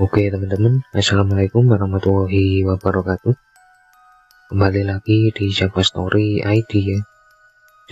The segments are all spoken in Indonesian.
Oke teman-teman, Assalamualaikum warahmatullahi wabarakatuh. Kembali lagi di Java Story ID ya.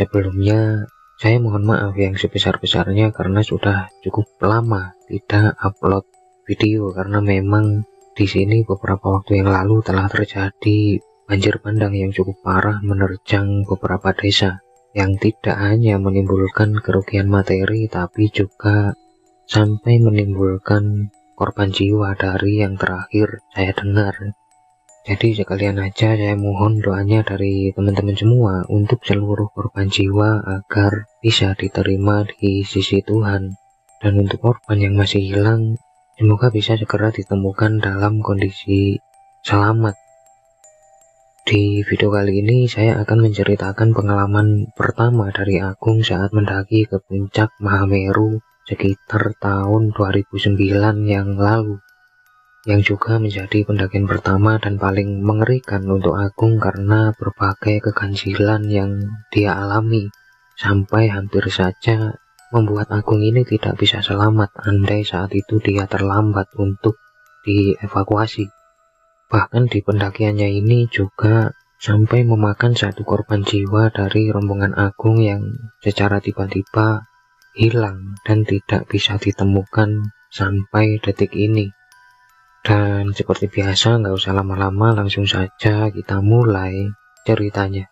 Sebelumnya saya mohon maaf yang sebesar-besarnya karena sudah cukup lama tidak upload video, karena memang di sini beberapa waktu yang lalu telah terjadi banjir bandang yang cukup parah menerjang beberapa desa, yang tidak hanya menimbulkan kerugian materi tapi juga sampai menimbulkan korban jiwa dari yang terakhir saya dengar. Jadi sekalian aja saya mohon doanya dari teman-teman semua untuk seluruh korban jiwa agar bisa diterima di sisi Tuhan, dan untuk korban yang masih hilang semoga bisa segera ditemukan dalam kondisi selamat. Di video kali ini saya akan menceritakan pengalaman pertama dari Agung saat mendaki ke puncak Mahameru sekitar tahun 2009 yang lalu, yang juga menjadi pendakian pertama dan paling mengerikan untuk Agung karena berbagai keganjilan yang dia alami, sampai hampir saja membuat Agung ini tidak bisa selamat andai saat itu dia terlambat untuk dievakuasi. Bahkan di pendakiannya ini juga sampai memakan satu korban jiwa dari rombongan Agung yang secara tiba-tiba hilang dan tidak bisa ditemukan sampai detik ini. Dan seperti biasa, nggak usah lama-lama, langsung saja kita mulai ceritanya.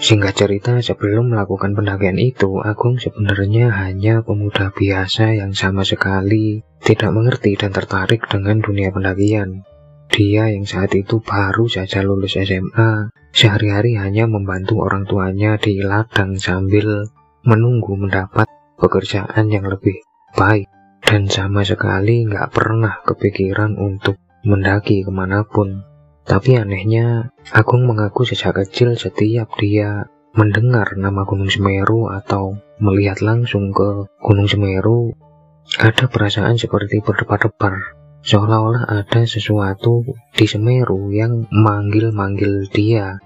Singkat cerita, sebelum melakukan pendakian itu, Agung sebenarnya hanya pemuda biasa yang sama sekali tidak mengerti dan tertarik dengan dunia pendakian. Dia yang saat itu baru saja lulus SMA, sehari-hari hanya membantu orang tuanya di ladang sambil menunggu mendapat pekerjaan yang lebih baik, dan sama sekali nggak pernah kepikiran untuk mendaki kemanapun. Tapi anehnya, Agung mengaku sejak kecil setiap dia mendengar nama Gunung Semeru atau melihat langsung ke Gunung Semeru, ada perasaan seperti berdebar-debar, seolah-olah ada sesuatu di Semeru yang manggil-manggil dia.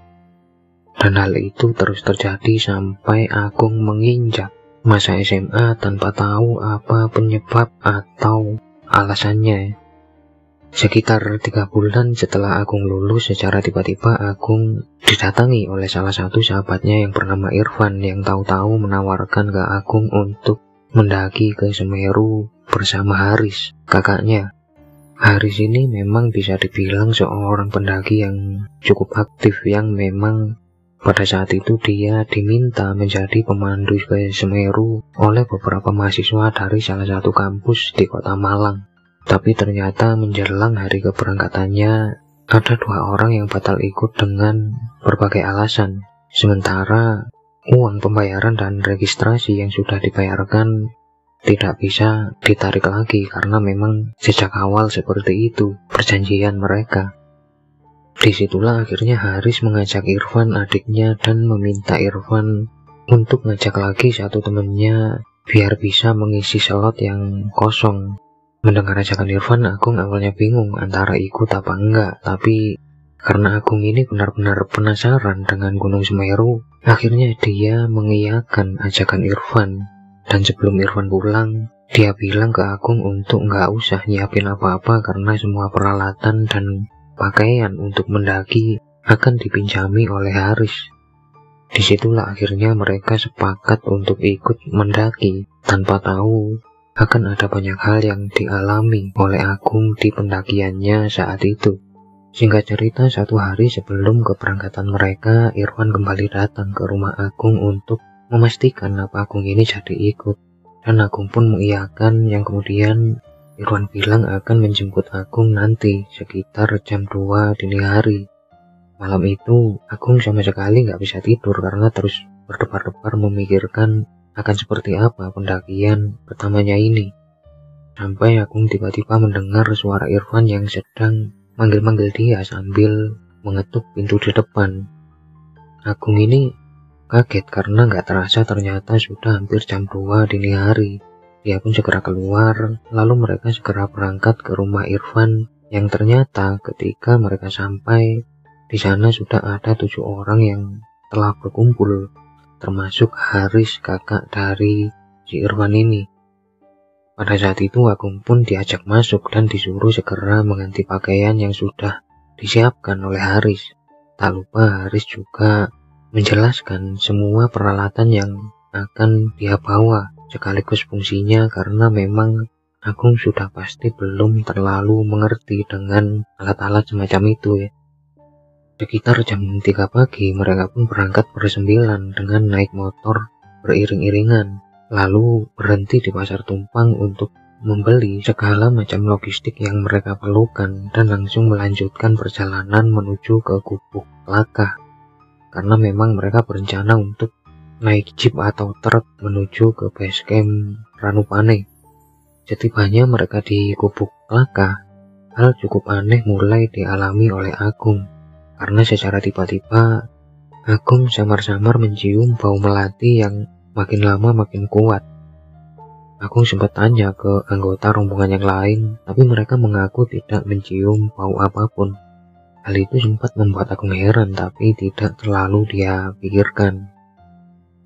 Dan hal itu terus terjadi sampai Agung menginjak masa SMA tanpa tahu apa penyebab atau alasannya. Sekitar 3 bulan setelah Agung lulus, secara tiba-tiba Agung didatangi oleh salah satu sahabatnya yang bernama Irfan, yang tahu-tahu menawarkan ke Agung untuk mendaki ke Semeru bersama Haris, kakaknya. Haris ini memang bisa dibilang seorang pendaki yang cukup aktif, yang memang pada saat itu dia diminta menjadi pemandu ke Semeru oleh beberapa mahasiswa dari salah satu kampus di kota Malang. Tapi ternyata menjelang hari keberangkatannya, ada 2 orang yang batal ikut dengan berbagai alasan. Sementara uang pembayaran dan registrasi yang sudah dibayarkan tidak bisa ditarik lagi, karena memang sejak awal seperti itu perjanjian mereka. Disitulah akhirnya Haris mengajak Irfan, adiknya, dan meminta Irfan untuk ngajak lagi satu temannya biar bisa mengisi slot yang kosong. Mendengar ajakan Irfan, Agung awalnya bingung antara ikut apa enggak, tapi karena Agung ini benar-benar penasaran dengan Gunung Semeru, akhirnya dia mengiyakan ajakan Irfan. Dan sebelum Irfan pulang, dia bilang ke Agung untuk nggak usah nyiapin apa-apa karena semua peralatan dan pakaian untuk mendaki akan dipinjami oleh Haris. Disitulah akhirnya mereka sepakat untuk ikut mendaki tanpa tahu akan ada banyak hal yang dialami oleh Agung di pendakiannya saat itu. Singkat cerita, satu hari sebelum keberangkatan mereka, Irfan kembali datang ke rumah Agung untuk memastikan apa Agung ini jadi ikut. Dan Agung pun mengiyakan, yang kemudian Irfan bilang akan menjemput Agung nanti sekitar jam 2 dini hari. Malam itu, Agung sama sekali nggak bisa tidur karena terus berdebar-debar memikirkan akan seperti apa pendakian pertamanya ini. Sampai Agung tiba-tiba mendengar suara Irfan yang sedang manggil-manggil dia sambil mengetuk pintu di depan. Agung ini kaget karena nggak terasa ternyata sudah hampir jam 2 dini hari. Dia pun segera keluar, lalu mereka segera berangkat ke rumah Irfan yang ternyata ketika mereka sampai, di sana sudah ada 7 orang yang telah berkumpul, termasuk Haris, kakak dari si Irfan ini. Pada saat itu Agung pun diajak masuk dan disuruh segera mengganti pakaian yang sudah disiapkan oleh Haris. Tak lupa Haris juga menjelaskan semua peralatan yang akan dia bawa sekaligus fungsinya, karena memang Agung sudah pasti belum terlalu mengerti dengan alat-alat semacam itu ya. Sekitar jam 3 pagi mereka pun berangkat bersembilan dengan naik motor beriring-iringan, lalu berhenti di pasar tumpang untuk membeli segala macam logistik yang mereka perlukan dan langsung melanjutkan perjalanan menuju ke Gubuk Laka, karena memang mereka berencana untuk naik jeep atau truk menuju ke base camp Ranupane. Setibanya mereka di Gubuk Laka, hal cukup aneh mulai dialami oleh Agung, karena secara tiba-tiba Agung samar-samar mencium bau melati yang makin lama makin kuat. Agung sempat tanya ke anggota rombongan yang lain, tapi mereka mengaku tidak mencium bau apapun. Hal itu sempat membuat Agung heran, tapi tidak terlalu dia pikirkan.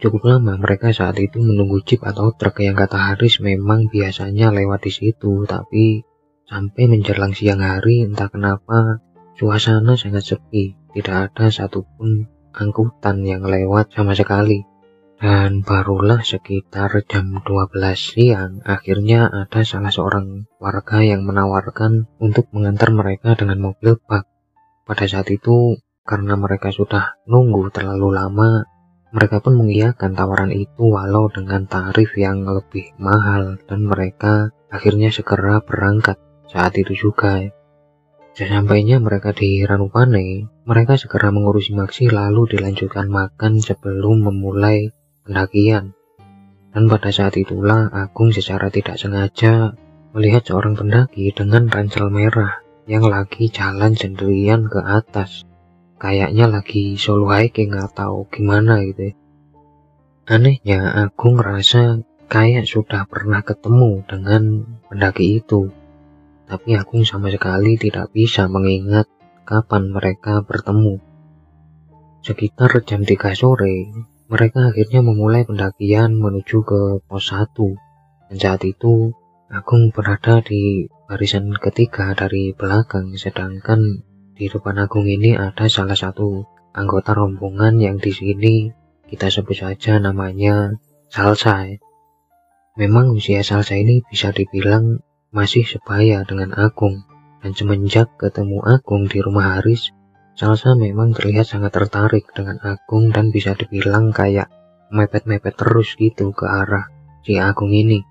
Cukup lama mereka saat itu menunggu jeep atau truk yang kata Haris memang biasanya lewat di situ, tapi sampai menjelang siang hari entah kenapa suasana sangat sepi, tidak ada satupun angkutan yang lewat sama sekali. Dan barulah sekitar jam 12 siang akhirnya ada salah seorang warga yang menawarkan untuk mengantar mereka dengan mobil bak. Pada saat itu karena mereka sudah nunggu terlalu lama, mereka pun mengiyakan tawaran itu walau dengan tarif yang lebih mahal, dan mereka akhirnya segera berangkat saat itu juga. Sesampainya mereka di Ranupane, mereka segera mengurusi Maksi lalu dilanjutkan makan sebelum memulai pendakian. Dan pada saat itulah Agung secara tidak sengaja melihat seorang pendaki dengan ransel merah yang lagi jalan sendirian ke atas. Kayaknya lagi solo hiking atau gimana gitu ya. Anehnya Agung rasa kayak sudah pernah ketemu dengan pendaki itu, tapi Agung sama sekali tidak bisa mengingat kapan mereka bertemu. Sekitar jam 3 sore, mereka akhirnya memulai pendakian menuju ke pos 1. Dan saat itu Agung berada di barisan ketiga dari belakang, sedangkan di depan Agung ini ada salah satu anggota rombongan yang di sini kita sebut saja namanya Salsa. Memang usia Salsa ini bisa dibilang masih sebaya dengan Agung, dan semenjak ketemu Agung di rumah Haris, Salsa memang terlihat sangat tertarik dengan Agung dan bisa dibilang kayak mepet-mepet terus gitu ke arah si Agung ini.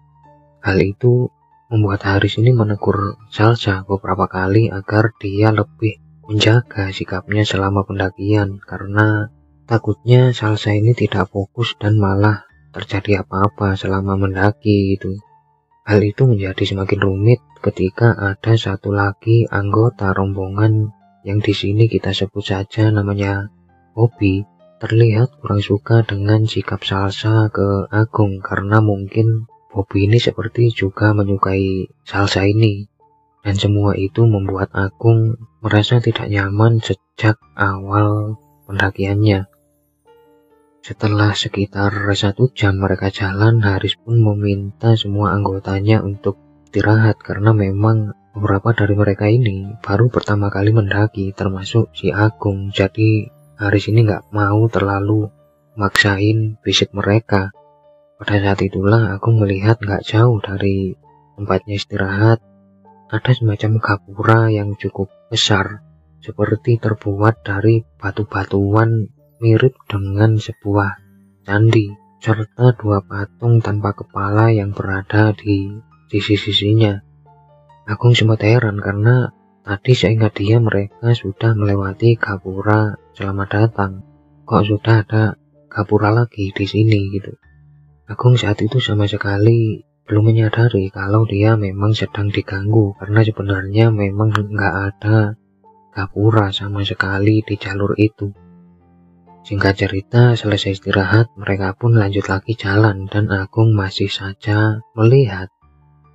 Hal itu membuat Haris ini menegur Salsa beberapa kali agar dia lebih menjaga sikapnya selama pendakian, karena takutnya Salsa ini tidak fokus dan malah terjadi apa-apa selama mendaki gitu. Hal itu menjadi semakin rumit ketika ada satu lagi anggota rombongan yang di sini kita sebut saja namanya Bobby, terlihat kurang suka dengan sikap Salsa ke Agung, karena mungkin Bobby ini seperti juga menyukai Salsa ini. Dan semua itu membuat Agung merasa tidak nyaman sejak awal pendakiannya. Setelah sekitar 1 jam mereka jalan, Haris pun meminta semua anggotanya untuk istirahat karena memang beberapa dari mereka ini baru pertama kali mendaki, termasuk si Agung. Jadi Haris ini nggak mau terlalu maksain fisik mereka. Pada saat itulah Agung melihat nggak jauh dari tempatnya istirahat ada semacam gapura yang cukup besar, seperti terbuat dari batu-batuan mirip dengan sebuah candi, serta 2 patung tanpa kepala yang berada di sisi-sisinya. Agung sempat heran karena tadi seingat dia mereka sudah melewati gapura selamat datang. Kok sudah ada gapura lagi di sini gitu. Agung saat itu sama sekali belum menyadari kalau dia memang sedang diganggu, karena sebenarnya memang nggak ada gapura sama sekali di jalur itu. Singkat cerita, selesai istirahat, mereka pun lanjut lagi jalan dan Agung masih saja melihat,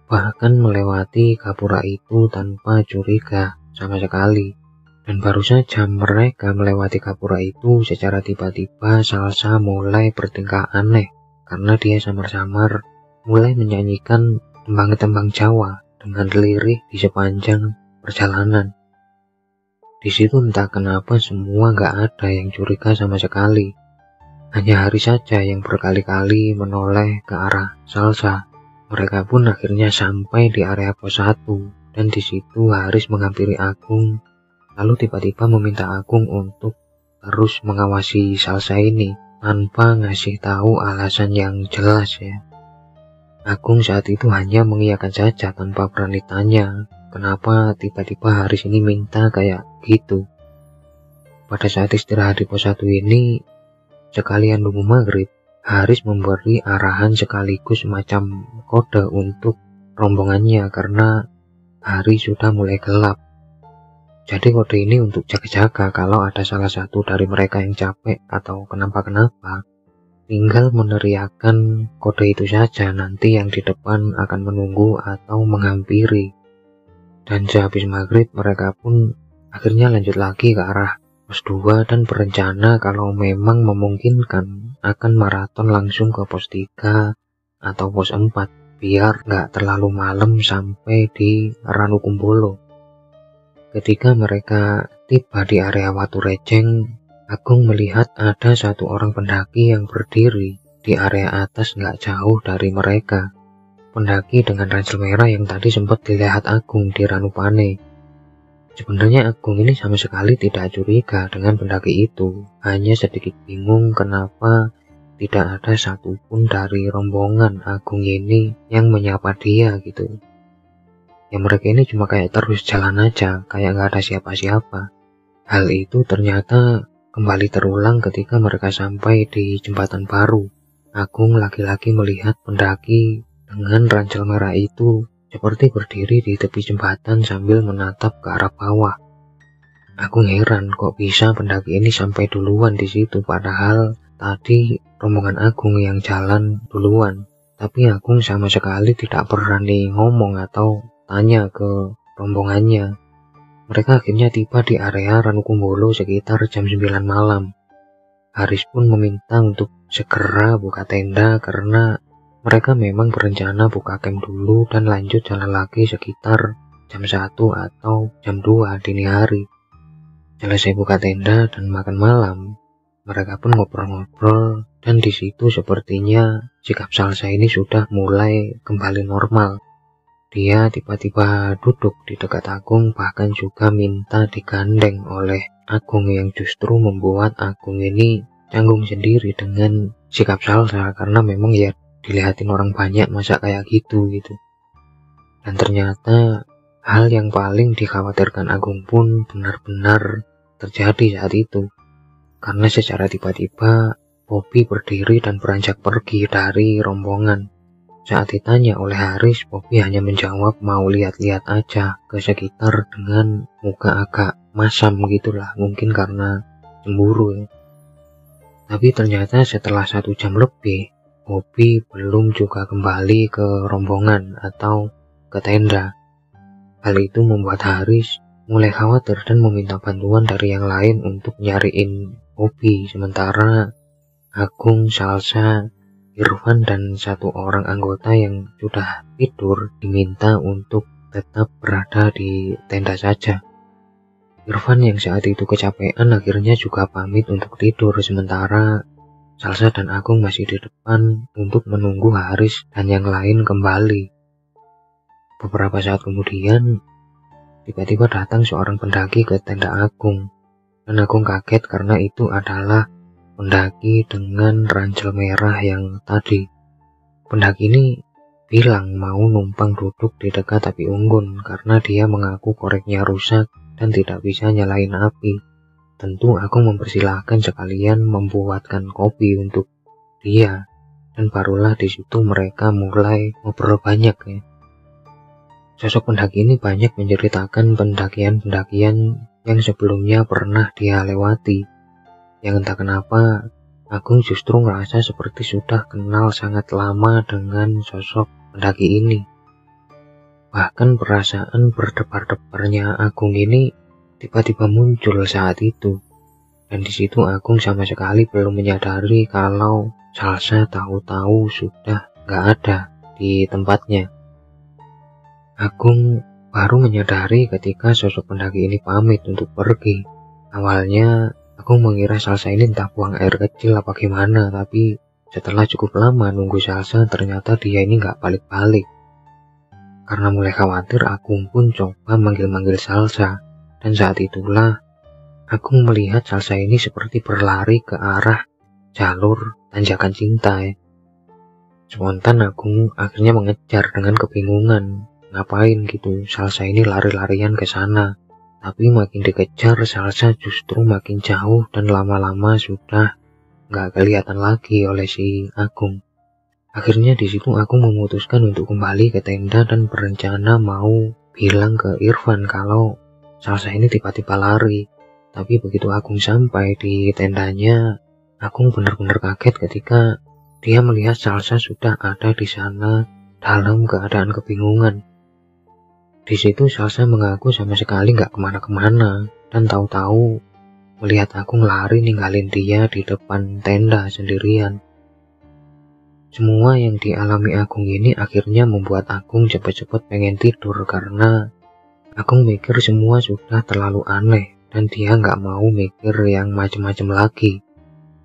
bahkan melewati gapura itu tanpa curiga sama sekali. Dan baru saja mereka melewati gapura itu, secara tiba-tiba Salsa mulai bertingkah aneh karena dia samar-samar mulai menyanyikan tembang-tembang Jawa dengan lirih di sepanjang perjalanan. Di situ entah kenapa semua nggak ada yang curiga sama sekali. Hanya Haris saja yang berkali-kali menoleh ke arah Salsa. Mereka pun akhirnya sampai di area pos 1 dan di situ Haris menghampiri Agung, lalu tiba-tiba meminta Agung untuk terus mengawasi Salsa ini tanpa ngasih tahu alasan yang jelas ya. Agung saat itu hanya mengiyakan saja tanpa berani tanya kenapa tiba-tiba Haris ini minta kayak gitu. Pada saat istirahat di pos 1 ini, sekalian nunggu maghrib, Haris memberi arahan sekaligus semacam kode untuk rombongannya karena hari sudah mulai gelap. Jadi kode ini untuk jaga-jaga kalau ada salah satu dari mereka yang capek atau kenapa-kenapa, tinggal meneriakkan kode itu saja, nanti yang di depan akan menunggu atau menghampiri. Dan sehabis maghrib mereka pun akhirnya lanjut lagi ke arah pos 2 dan berencana kalau memang memungkinkan akan maraton langsung ke pos 3 atau pos 4 biar nggak terlalu malam sampai di Ranukumbolo. Ketika mereka tiba di area Watu Rejeng, Agung melihat ada satu orang pendaki yang berdiri di area atas nggak jauh dari mereka. Pendaki dengan ransel merah yang tadi sempat dilihat Agung di Ranupane. Sebenarnya Agung ini sama sekali tidak curiga dengan pendaki itu, hanya sedikit bingung kenapa tidak ada satupun dari rombongan Agung ini yang menyapa dia gitu. Ya mereka ini cuma kayak terus jalan aja, kayak nggak ada siapa-siapa. Hal itu ternyata kembali terulang ketika mereka sampai di jembatan baru. Agung lagi-lagi melihat pendaki dengan ransel merah itu seperti berdiri di tepi jembatan sambil menatap ke arah bawah. Agung heran kok bisa pendaki ini sampai duluan di situ, padahal tadi rombongan Agung yang jalan duluan. Tapi Agung sama sekali tidak berani ngomong atau tanya ke rombongannya. Mereka akhirnya tiba di area Ranukumbolo sekitar jam 9 malam. Haris pun meminta untuk segera buka tenda karena mereka memang berencana buka camp dulu dan lanjut jalan lagi sekitar jam 1 atau jam 2 dini hari. Selesai buka tenda dan makan malam, mereka pun ngobrol-ngobrol dan di situ sepertinya sikap Salsa ini sudah mulai kembali normal. Dia tiba-tiba duduk di dekat Agung, bahkan juga minta digandeng oleh Agung yang justru membuat Agung ini canggung sendiri dengan sikap Salsa karena memang ya dilihatin orang banyak masa kayak gitu. Dan ternyata hal yang paling dikhawatirkan Agung pun benar-benar terjadi saat itu. Karena secara tiba-tiba Bobby berdiri dan beranjak pergi dari rombongan. Saat ditanya oleh Haris, Bobby hanya menjawab mau lihat-lihat aja ke sekitar dengan muka agak masam gitulah, mungkin karena cemburu ya. Tapi ternyata setelah 1 jam lebih, Bobby belum juga kembali ke rombongan atau ke tenda. Hal itu membuat Haris mulai khawatir dan meminta bantuan dari yang lain untuk nyariin Bobby, sementara Agung, Salsa, Irfan dan 1 orang anggota yang sudah tidur diminta untuk tetap berada di tenda saja. Irfan yang saat itu kecapean akhirnya juga pamit untuk tidur, sementara Salsa dan Agung masih di depan untuk menunggu Haris dan yang lain kembali. Beberapa saat kemudian, tiba-tiba datang seorang pendaki ke tenda Agung, dan Agung kaget karena itu adalah pendaki dengan ransel merah yang tadi. Pendaki ini bilang mau numpang duduk di dekat api unggun karena dia mengaku koreknya rusak dan tidak bisa nyalain api. Tentu Agung mempersilahkan sekalian membuatkan kopi untuk dia, dan barulah di situ mereka mulai ngobrol banyak ya. Sosok pendaki ini banyak menceritakan pendakian-pendakian yang sebelumnya pernah dia lewati. yang entah kenapa Agung justru merasa seperti sudah kenal sangat lama dengan sosok pendaki ini. Bahkan perasaan berdebar-debarnya Agung ini tiba-tiba muncul saat itu. Dan di situ Agung sama sekali belum menyadari kalau Salsa tahu-tahu sudah gak ada di tempatnya. Agung baru menyadari ketika sosok pendaki ini pamit untuk pergi. Awalnya Agung mengira Salsa ini entah buang air kecil apa gimana, tapi setelah cukup lama nunggu Salsa ternyata dia ini gak balik-balik. Karena mulai khawatir, Agung pun coba manggil-manggil Salsa, dan saat itulah Agung melihat Salsa ini seperti berlari ke arah jalur tanjakan cinta. Spontan Agung akhirnya mengejar dengan kebingungan. Ngapain gitu Salsa ini lari-larian ke sana. Tapi makin dikejar Salsa justru makin jauh dan lama-lama sudah nggak kelihatan lagi oleh si Agung. Akhirnya di situ Agung memutuskan untuk kembali ke tenda dan berencana mau bilang ke Irfan kalau Salsa ini tiba-tiba lari. Tapi begitu Agung sampai di tendanya, Agung benar-benar kaget ketika dia melihat Salsa sudah ada di sana dalam keadaan kebingungan. Di situ Salsa mengaku sama sekali nggak kemana-kemana dan tahu-tahu melihat Agung lari ninggalin dia di depan tenda sendirian. Semua yang dialami Agung ini akhirnya membuat Agung cepat-cepat pengen tidur karena Agung mikir semua sudah terlalu aneh dan dia nggak mau mikir yang macem-macem lagi.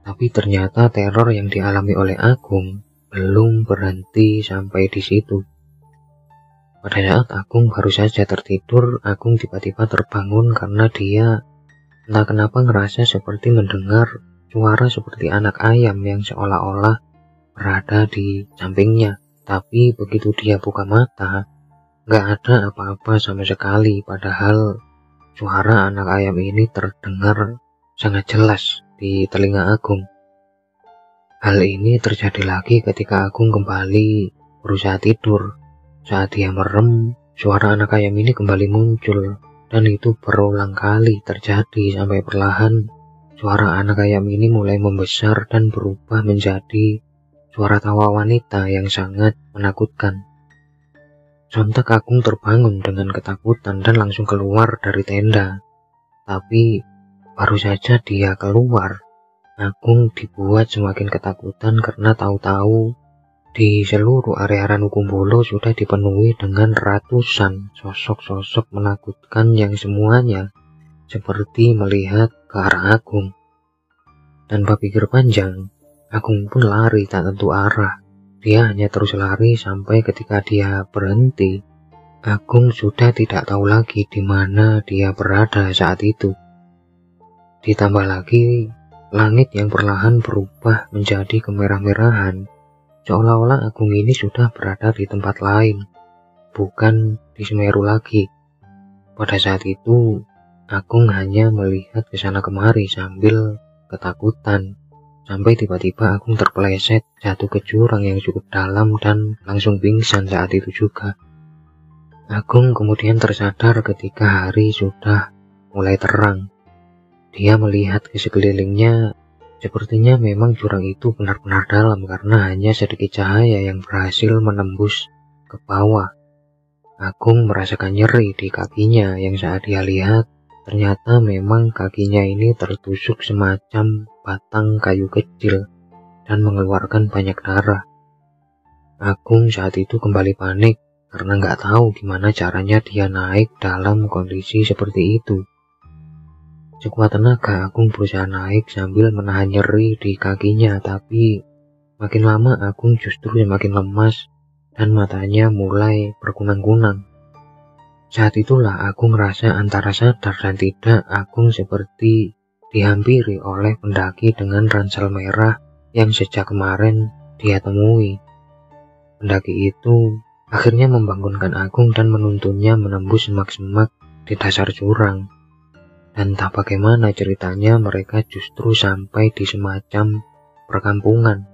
Tapi ternyata teror yang dialami oleh Agung belum berhenti sampai di situ. Pada saat Agung baru saja tertidur, Agung tiba-tiba terbangun karena dia entah kenapa ngerasa seperti mendengar suara seperti anak ayam yang seolah-olah berada di sampingnya. Tapi begitu dia buka mata, nggak ada apa-apa sama sekali, padahal suara anak ayam ini terdengar sangat jelas di telinga Agung. Hal ini terjadi lagi ketika Agung kembali berusaha tidur. Saat dia merem, suara anak ayam ini kembali muncul, dan itu berulang kali terjadi sampai perlahan suara anak ayam ini mulai membesar dan berubah menjadi suara tawa wanita yang sangat menakutkan. Sontak Agung terbangun dengan ketakutan dan langsung keluar dari tenda. Tapi baru saja dia keluar, Agung dibuat semakin ketakutan karena tahu-tahu di seluruh area Ranukumbolo sudah dipenuhi dengan ratusan sosok-sosok menakutkan yang semuanya seperti melihat ke arah Agung. Tanpa pikir panjang, Agung pun lari tak tentu arah. Dia hanya terus lari sampai ketika dia berhenti, Agung sudah tidak tahu lagi di mana dia berada saat itu. Ditambah lagi, langit yang perlahan berubah menjadi kemerah-merahan. Seolah-olah Agung ini sudah berada di tempat lain, bukan di Semeru lagi. Pada saat itu, Agung hanya melihat ke sana kemari sambil ketakutan, sampai tiba-tiba Agung terpeleset jatuh ke jurang yang cukup dalam dan langsung pingsan saat itu juga. Agung kemudian tersadar ketika hari sudah mulai terang. Dia melihat ke sekelilingnya. Sepertinya memang jurang itu benar-benar dalam karena hanya sedikit cahaya yang berhasil menembus ke bawah. Agung merasakan nyeri di kakinya yang saat dia lihat, ternyata memang kakinya ini tertusuk semacam batang kayu kecil dan mengeluarkan banyak darah. Agung saat itu kembali panik karena nggak tahu gimana caranya dia naik dalam kondisi seperti itu. Sekuat tenaga Agung berusaha naik sambil menahan nyeri di kakinya, tapi makin lama Agung justru semakin lemas dan matanya mulai berkunang-kunang. Saat itulah Agung merasa antara sadar dan tidak, Agung seperti dihampiri oleh pendaki dengan ransel merah yang sejak kemarin dia temui. Pendaki itu akhirnya membangunkan Agung dan menuntunnya menembus semak-semak di dasar jurang. Dan tak bagaimana ceritanya mereka justru sampai di semacam perkampungan.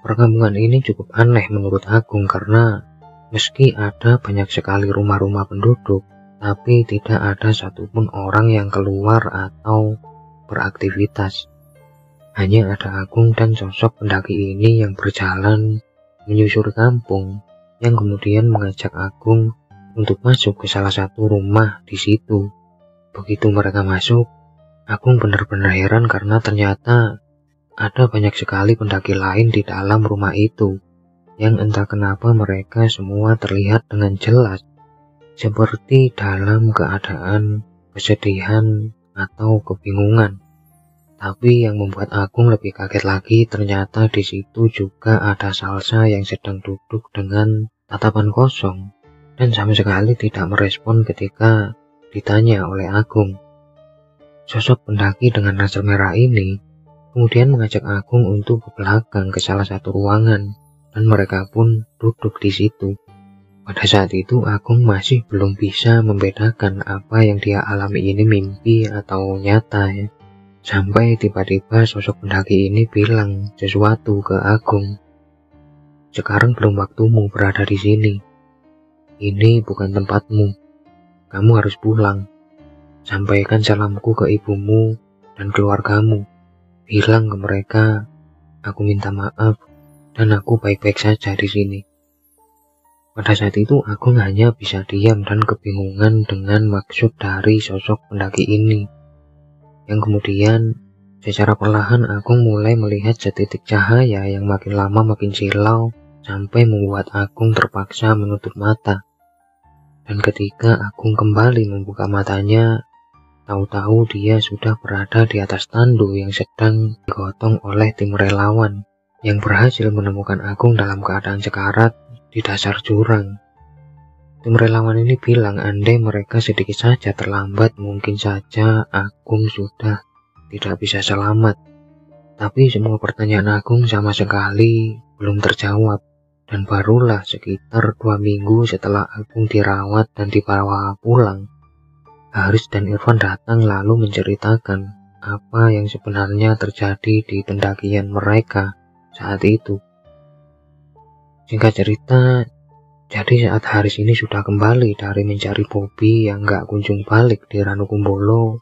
Perkampungan ini cukup aneh menurut Agung karena meski ada banyak sekali rumah-rumah penduduk, tapi tidak ada satupun orang yang keluar atau beraktivitas. Hanya ada Agung dan sosok pendaki ini yang berjalan menyusuri kampung, yang kemudian mengajak Agung untuk masuk ke salah satu rumah di situ. Begitu mereka masuk, Agung benar-benar heran karena ternyata ada banyak sekali pendaki lain di dalam rumah itu, yang entah kenapa mereka semua terlihat dengan jelas, seperti dalam keadaan kesedihan atau kebingungan. Tapi yang membuat Agung lebih kaget lagi, ternyata di situ juga ada Salsa yang sedang duduk dengan tatapan kosong dan sama sekali tidak merespon ketika ditanya oleh Agung. Sosok pendaki dengan ransel merah ini kemudian mengajak Agung untuk ke belakang ke salah satu ruangan, dan mereka pun duduk di situ. Pada saat itu Agung masih belum bisa membedakan apa yang dia alami ini mimpi atau nyata ya. Sampai tiba-tiba sosok pendaki ini bilang sesuatu ke Agung. Sekarang belum waktumu berada di sini. Ini bukan tempatmu. Kamu harus pulang. Sampaikan salamku ke ibumu dan keluargamu. Bilang ke mereka, aku minta maaf dan aku baik-baik saja di sini. Pada saat itu Agung hanya bisa diam dan kebingungan dengan maksud dari sosok pendaki ini. Yang kemudian secara perlahan Agung mulai melihat setitik cahaya yang makin lama makin silau sampai membuat Agung terpaksa menutup mata. Dan ketika Agung kembali membuka matanya, tahu-tahu dia sudah berada di atas tandu yang sedang digotong oleh tim relawan yang berhasil menemukan Agung dalam keadaan sekarat di dasar jurang. Tim relawan ini bilang andai mereka sedikit saja terlambat, mungkin saja Agung sudah tidak bisa selamat. Tapi semua pertanyaan Agung sama sekali belum terjawab. Dan barulah sekitar 2 minggu setelah Agung dirawat dan dibawa pulang, Haris dan Irfan datang lalu menceritakan apa yang sebenarnya terjadi di pendakian mereka saat itu. Singkat cerita, jadi saat Haris ini sudah kembali dari mencari Bobby yang gak kunjung balik di Ranukumbolo,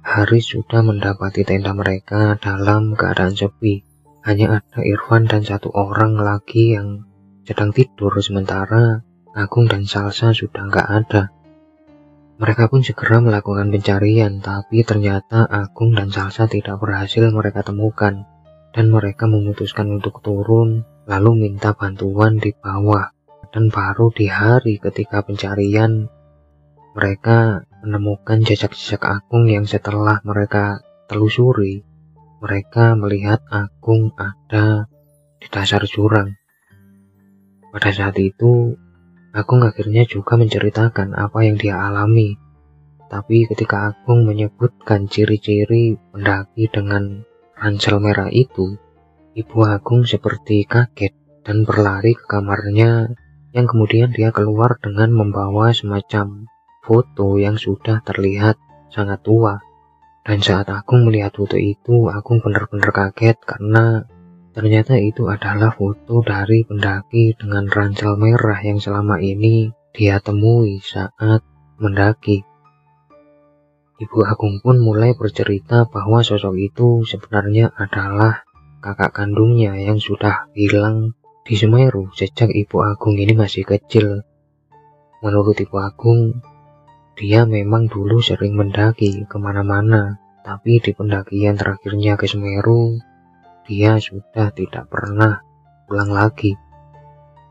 Haris sudah mendapati tenda mereka dalam keadaan sepi. Hanya ada Irfan dan satu orang lagi yang sedang tidur, sementara Agung dan Salsa sudah gak ada. Mereka pun segera melakukan pencarian, tapi ternyata Agung dan Salsa tidak berhasil mereka temukan, dan mereka memutuskan untuk turun lalu minta bantuan di bawah. Dan baru di hari ketika pencarian, mereka menemukan jejak-jejak Agung yang setelah mereka telusuri, mereka melihat Agung ada di dasar jurang. Pada saat itu, Agung akhirnya juga menceritakan apa yang dia alami. Tapi ketika Agung menyebutkan ciri-ciri pendaki dengan ransel merah itu, Ibu Agung seperti kaget dan berlari ke kamarnya, yang kemudian dia keluar dengan membawa semacam foto yang sudah terlihat sangat tua. Dan saat Agung melihat foto itu, Agung benar-benar kaget karena ternyata itu adalah foto dari pendaki dengan ransel merah yang selama ini dia temui saat mendaki. Ibu Agung pun mulai bercerita bahwa sosok itu sebenarnya adalah kakak kandungnya yang sudah hilang di Semeru sejak Ibu Agung ini masih kecil. Menurut Ibu Agung, dia memang dulu sering mendaki kemana-mana, tapi di pendakian terakhirnya ke Semeru, dia sudah tidak pernah pulang lagi.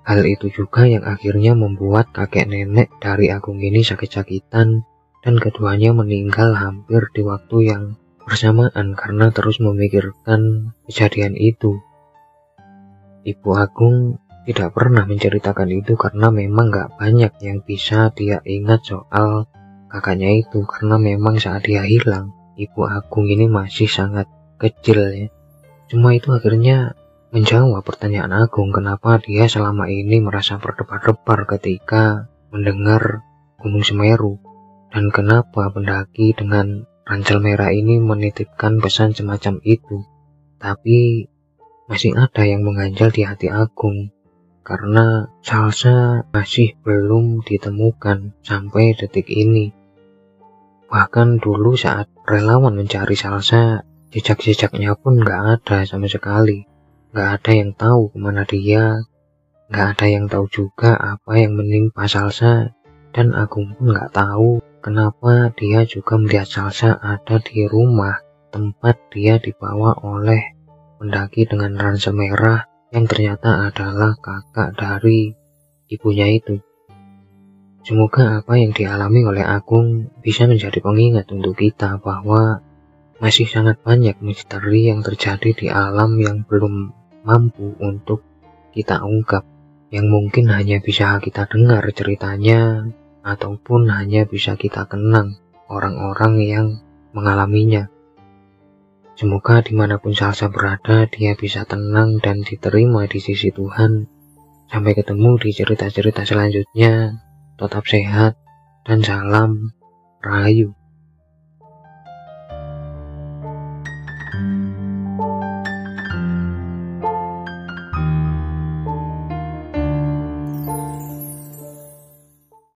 Hal itu juga yang akhirnya membuat kakek nenek dari Agung ini sakit-sakitan, dan keduanya meninggal hampir di waktu yang bersamaan karena terus memikirkan kejadian itu. Ibu Agung tidak pernah menceritakan itu karena memang gak banyak yang bisa dia ingat soal kakaknya itu, karena memang saat dia hilang, Ibu Agung ini masih sangat kecil ya. Cuma itu akhirnya menjawab pertanyaan Agung kenapa dia selama ini merasa berdebar-debar ketika mendengar Gunung Semeru, dan kenapa pendaki dengan ransel merah ini menitipkan pesan semacam itu. Tapi masih ada yang mengganjal di hati Agung, karena Salsa masih belum ditemukan sampai detik ini. Bahkan dulu saat relawan mencari Salsa, Jejak-jejaknya pun nggak ada sama sekali. Nggak ada yang tahu kemana dia, nggak ada yang tahu juga apa yang menimpa Salsa, dan Agung pun nggak tahu kenapa dia juga melihat Salsa ada di rumah tempat dia dibawa oleh pendaki dengan ransel merah yang ternyata adalah kakak dari ibunya itu. Semoga apa yang dialami oleh Agung bisa menjadi pengingat untuk kita bahwa masih sangat banyak misteri yang terjadi di alam yang belum mampu untuk kita ungkap, yang mungkin hanya bisa kita dengar ceritanya ataupun hanya bisa kita kenang orang-orang yang mengalaminya. Semoga dimanapun Salsa berada, dia bisa tenang dan diterima di sisi Tuhan. Sampai ketemu di cerita-cerita selanjutnya. Tetap sehat dan salam Rahayu.